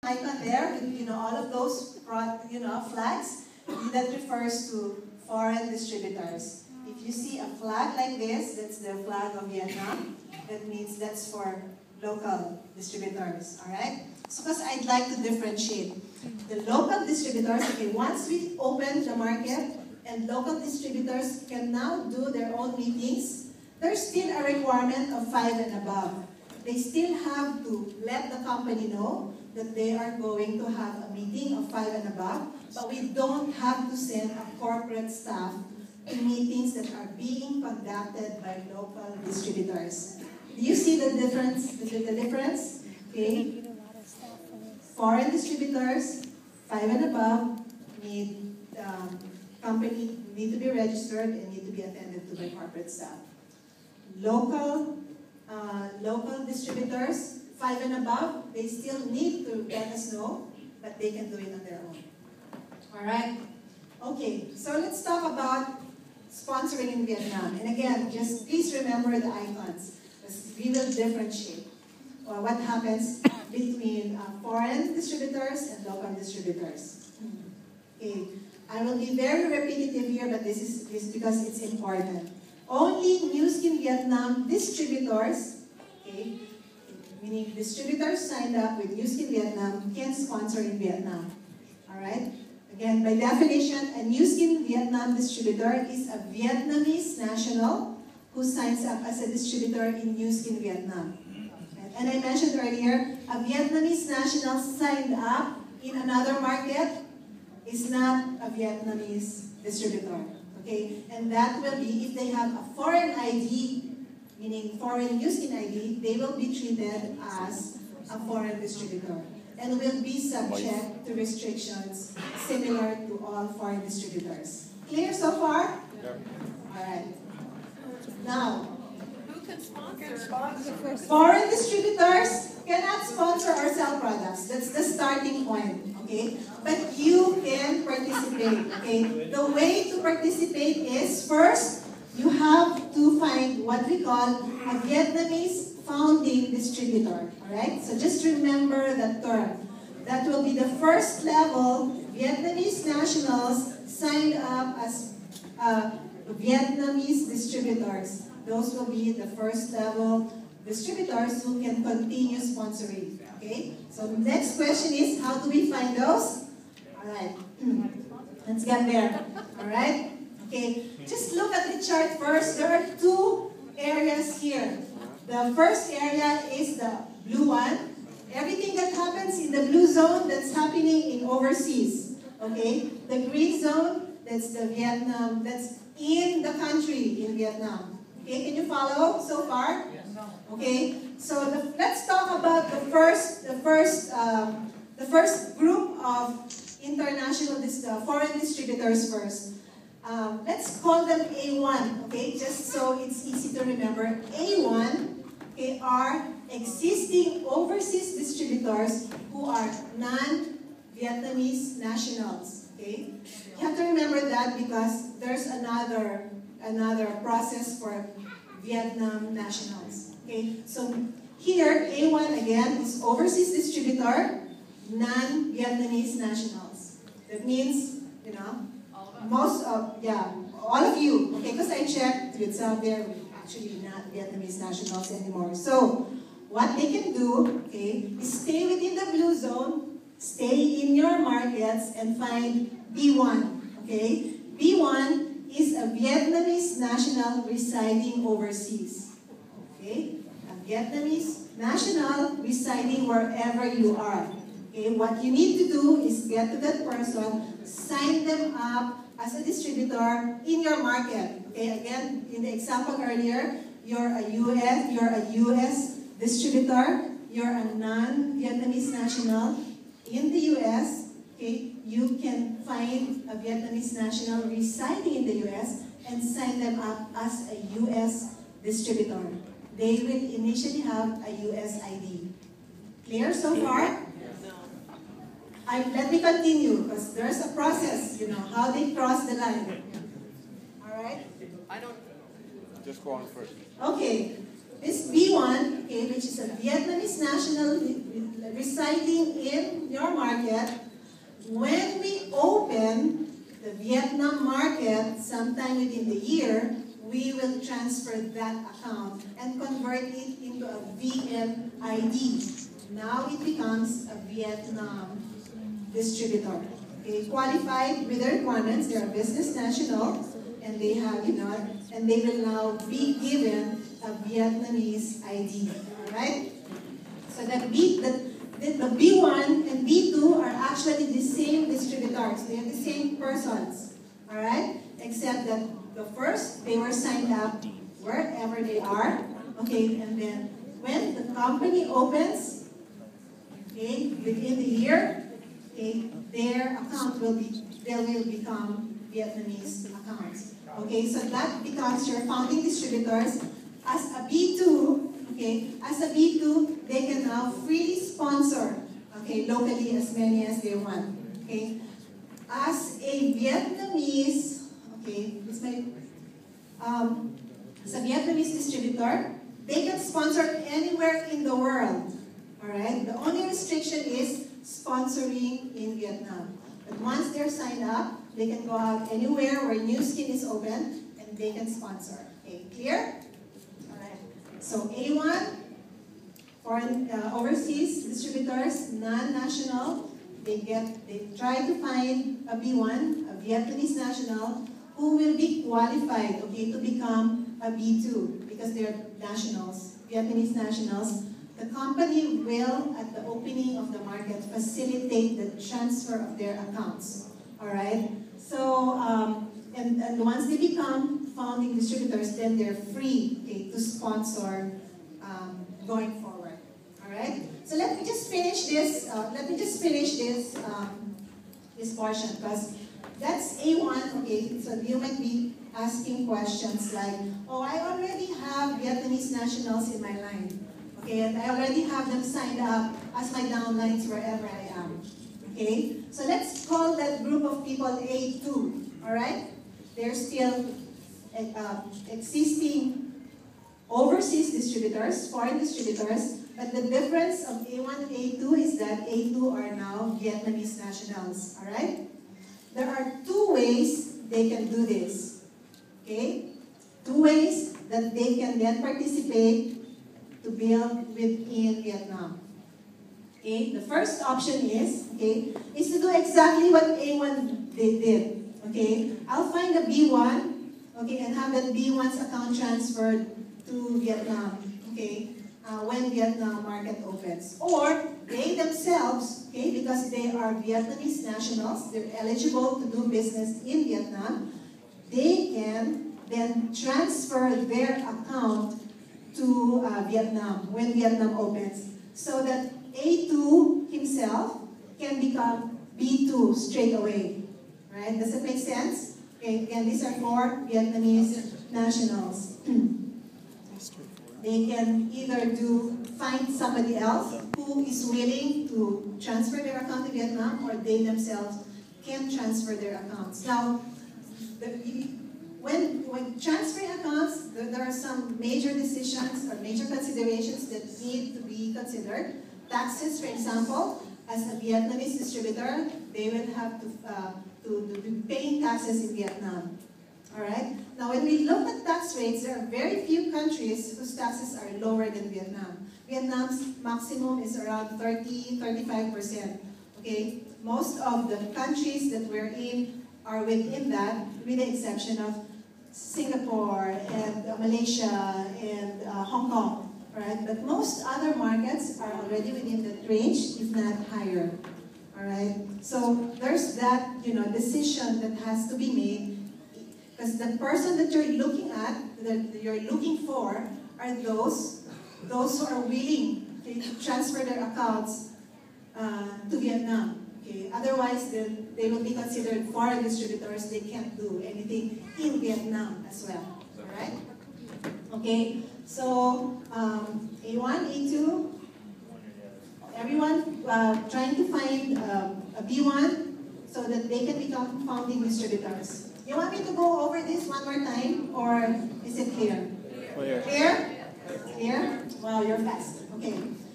icon there, all of those, flags, that refers to foreign distributors. If you see a flag like this, that's the flag of Vietnam. That means that's for local distributors, all right? So, because I'd like to differentiate. The local distributors, okay, once we open the market and local distributors can now do their own meetings, there's still a requirement of 5 and above. They still have to let the company know that they are going to have a meeting of 5 and above, but we don't have to send a corporate staff to meetings that are being conducted by local distributors. Do you see the difference? The difference? Okay. Foreign distributors, 5 and above, company need to be registered and need to be attended to by corporate staff. Local distributors, 5 and above, they still need to let us know, but they can do it on their own. All right? Okay, so let's talk about sponsoring in Vietnam. And again, just please remember the icons, because we will differentiate what happens between foreign distributors and local distributors. Okay, I will be very repetitive here, but this is because it's important. Only Nu Skin Vietnam distributors, okay, meaning distributors signed up with Nu Skin Vietnam can sponsor in Vietnam. All right? Again, by definition, a Nu Skin Vietnam distributor is a Vietnamese national who signs up as a distributor in Nu Skin Vietnam. And I mentioned earlier, a Vietnamese national signed up in another market is not a Vietnamese distributor. Okay? And that will be, if they have a foreign ID, meaning foreign Nu Skin ID, they will be treated as a foreign distributor and will be subject to restrictions similar to all foreign distributors. Clear so far? Yep. All right. Now, who can sponsor? Foreign distributors cannot sponsor or sell products. That's the starting point, okay? But you can participate, okay? The way to participate is, first, you have to find what we call a Vietnamese founding distributor, all right? So just remember that term. That will be the first level Vietnamese nationals signed up as Vietnamese distributors. Those will be the first level distributors who can continue sponsoring, okay? So next question is, how do we find those? All right, let's get there, all right? Okay, just look at the chart first. There are two areas here. The first area is the blue one. Everything that happens in the blue zone, that's happening in overseas, okay? The green zone, that's the Vietnam, that's in the country in Vietnam. Okay, can you follow so far? Yes. Okay, so let's talk about the first group of international foreign distributors first. Let's call them A1, okay, just so it's easy to remember. A1, okay, are existing overseas distributors who are non-Vietnamese nationals, okay? You have to remember that because there's another process for Vietnam nationals, okay? So here, A1 again is overseas distributor, non-Vietnamese nationals. That means, all of you, okay, because I checked, it's out there, actually not Vietnamese nationals anymore. So, what they can do, okay, is stay within the blue zone, stay in your markets, and find B1, okay? B1 is a Vietnamese national residing overseas, okay? A Vietnamese national residing wherever you are. Okay, what you need to do is get to that person, sign them up as a distributor in your market. Okay, again, in the example earlier, you're a US distributor, you're a non-Vietnamese national in the US, okay, you can find a Vietnamese national residing in the US and sign them up as a US distributor. They will initially have a US ID. Clear so far? Let me continue, because there's a process, how they cross the line. All right? I don't... Just go on first. Okay. This B1, okay, which is a Vietnamese national residing in your Vietnam market, sometime within the year, we will transfer that account and convert it into a VMID. Now it becomes a Vietnam distributor. Okay, qualified with the requirements, they are business national, and they have, and they will now be given a Vietnamese ID. Alright? So the B1 and B2 are actually the same distributors. They are the same persons. Alright? Except that the first, they were signed up wherever they are. Okay, and then when the company opens, okay, within the year, okay, their account will become Vietnamese accounts. Okay, so that becomes your founding distributors. As a B2, okay, as a B2, they can now freely sponsor, okay, locally as many as they want. Okay, as a Vietnamese, okay, this may, as a Vietnamese distributor, they can sponsor anywhere in the world. All right. The only restriction is sponsoring in Vietnam. But once they're signed up, they can go out anywhere where Nu Skin is open, and they can sponsor. Okay, clear? All right. So A1, foreign overseas distributors, non-national, they try to find a B1, a Vietnamese national, who will be qualified, okay, to become a B2 because they're nationals, Vietnamese nationals. The company will, at the opening of the market, facilitate the transfer of their accounts. All right. So, and once they become founding distributors, then they're free, okay, to sponsor going forward. All right. So let me just finish this. This portion because that's A1. Okay. So you might be asking questions like, "Oh, I already have Vietnamese nationals in my line. Okay, and I already have them signed up as my downlines wherever I am." Okay, so let's call that group of people A2. All right, they're still existing overseas distributors, foreign distributors, but the difference of A1 and A2 is that A2 are now Vietnamese nationals. All right, there are two ways they can do this. Okay, two ways that they can then participate to build within Vietnam. Okay, the first option is to do exactly what A1 they did. Okay, I'll find a B1, okay, and have that B1's account transferred to Vietnam. Okay, when Vietnam market opens, or they themselves, okay, because they are Vietnamese nationals, they're eligible to do business in Vietnam. They can then transfer their account to Vietnam when Vietnam opens, so that A2 himself can become B2 straight away. Right? Does it make sense? Okay, again, these are for Vietnamese nationals. They can either find somebody else who is willing to transfer their account to Vietnam, or they themselves can transfer their accounts. Now, when transferring accounts, there are some major decisions or major considerations that need to be considered. Taxes, for example, as a Vietnamese distributor, they will have to be paying taxes in Vietnam. All right. Now, when we look at tax rates, there are very few countries whose taxes are lower than Vietnam. Vietnam's maximum is around 30–35%. Okay. Most of the countries that we're in are within that, with the exception of Singapore and Malaysia and Hong Kong. Alright, but most other markets are already within that range, if not higher. Alright, so there's that decision that has to be made, because the person that you're looking at, that you're looking for, are those who are willing to transfer their accounts to Vietnam. Okay, otherwise, then they will be considered foreign distributors. They can't do anything in Vietnam as well. All right? Okay, so A1, A2, everyone trying to find a B1 so that they can become founding distributors. You want me to go over this one more time, or is it clear? Clear. Clear? Clear? Wow, you're fast. Okay.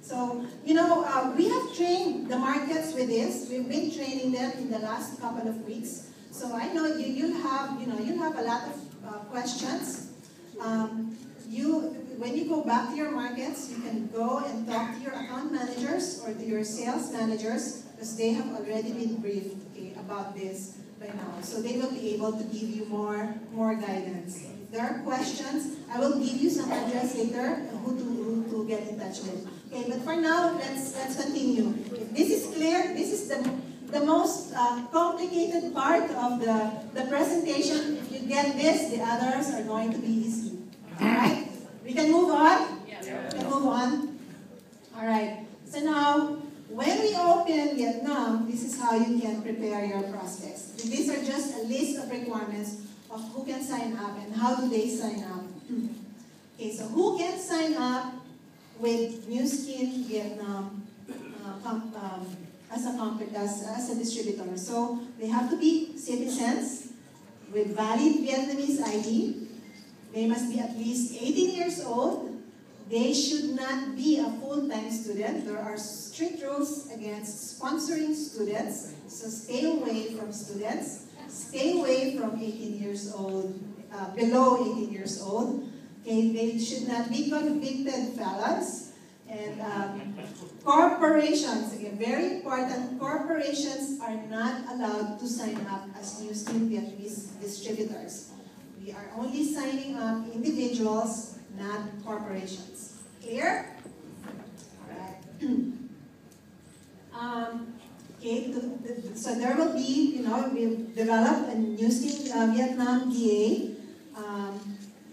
So, we have trained the markets with this. We've been training them in the last couple of weeks. So I know you'll have a lot of questions. When you go back to your markets, you can go and talk to your account managers or to your sales managers because they have already been briefed, okay, about this by now. So they will be able to give you more guidance. If there are questions, I will give you some address later who to get in touch with. Okay, but for now, let's continue. If this is clear, this is the most complicated part of the presentation. If you get this, the others are going to be easy. Alright? We can move on? Yeah. We can move on? Alright. So now, when we open Vietnam, this is how you can prepare your prospects. These are just a list of requirements of who can sign up and how do they sign up. Okay, so who can sign up with Nu Skin Vietnam as a distributor? So they have to be citizens with valid Vietnamese ID. They must be at least 18 years old. They should not be a full-time student. There are strict rules against sponsoring students, so stay away from students. Stay away from 18 years old, below 18 years old. Okay, they should not be convicted felons. And corporations, again, very important, corporations are not allowed to sign up as Nu Skin Vietnamese distributors. We are only signing up individuals, not corporations. Clear? Alright. Okay, so there will be, we've developed a Nu Skin Vietnam DA.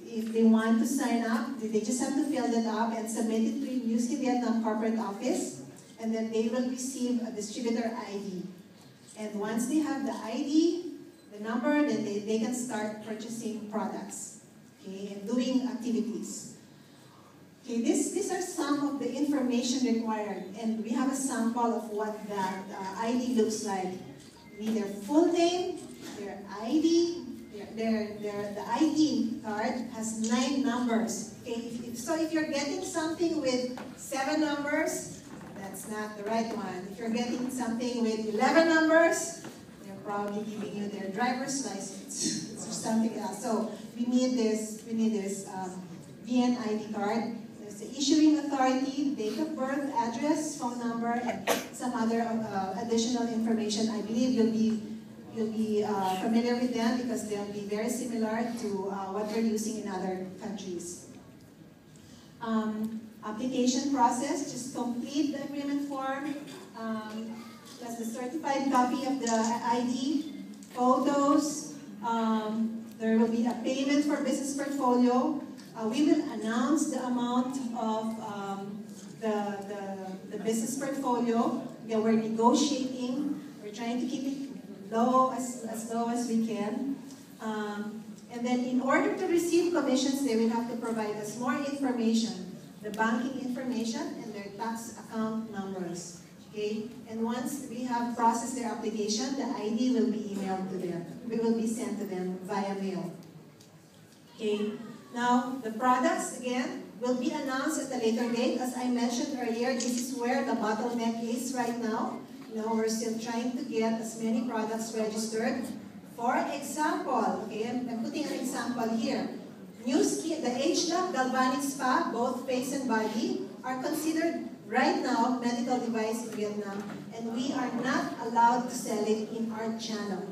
If they want to sign up, they just have to fill that up and submit it to Nu Skin Vietnam corporate office, and then they will receive a distributor ID. And once they have the ID, the number, then they can start purchasing products, okay, and doing activities. Okay, these are some of the information required, and we have a sample of what that ID looks like. We need their full name, their ID, the ID card has 9 numbers. Okay, so if you're getting something with 7 numbers, that's not the right one. If you're getting something with 11 numbers, they're probably giving you their driver's license or something else. So we need this VN ID card. There's the issuing authority, date of birth, address, phone number, and some other additional information. I believe you'll be familiar with them because they'll be very similar to what we're using in other countries. Application process, just complete the agreement form, plus the certified copy of the ID, photos, there will be a payment for business portfolio. We will announce the amount of the business portfolio. Yeah, we're negotiating, we're trying to keep it low, as low as we can. And then in order to receive commissions, they will have to provide us more information, the banking information and their tax account numbers. Okay? And once we have processed their application, the ID will be emailed to them. We will be sent to them via mail. Okay? Now, the products, again, will be announced at a later date. As I mentioned earlier, this is where the bottleneck is right now. We're still trying to get as many products registered. For example, okay, I'm putting an example here. Nu Skin, the ageLOC Galvanic Spa, both face and body, are considered right now medical device in Vietnam, and we are not allowed to sell it in our channel.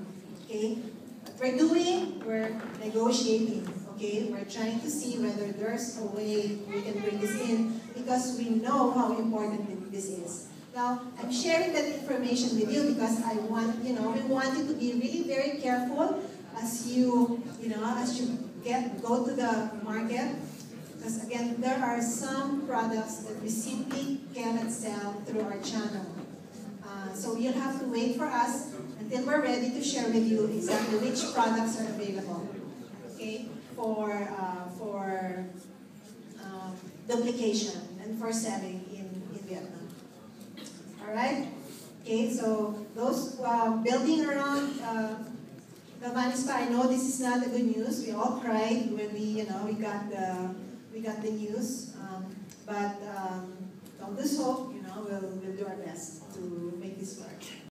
Okay? What we're doing, we're negotiating. Okay? We're trying to see whether there's a way we can bring this in because we know how important this is. Now, I'm sharing that information with you because I want, we want you to be really very careful as you go to the market. Because again, there are some products that we simply cannot sell through our channel. So you'll have to wait for us until we're ready to share with you exactly which products are available, okay, for duplication and for selling in Vietnam. All right. Okay. So those building around Galvanic Spa, I know this is not the good news. We all cried when we got the news, but don't lose hope. We'll do our best to make this work.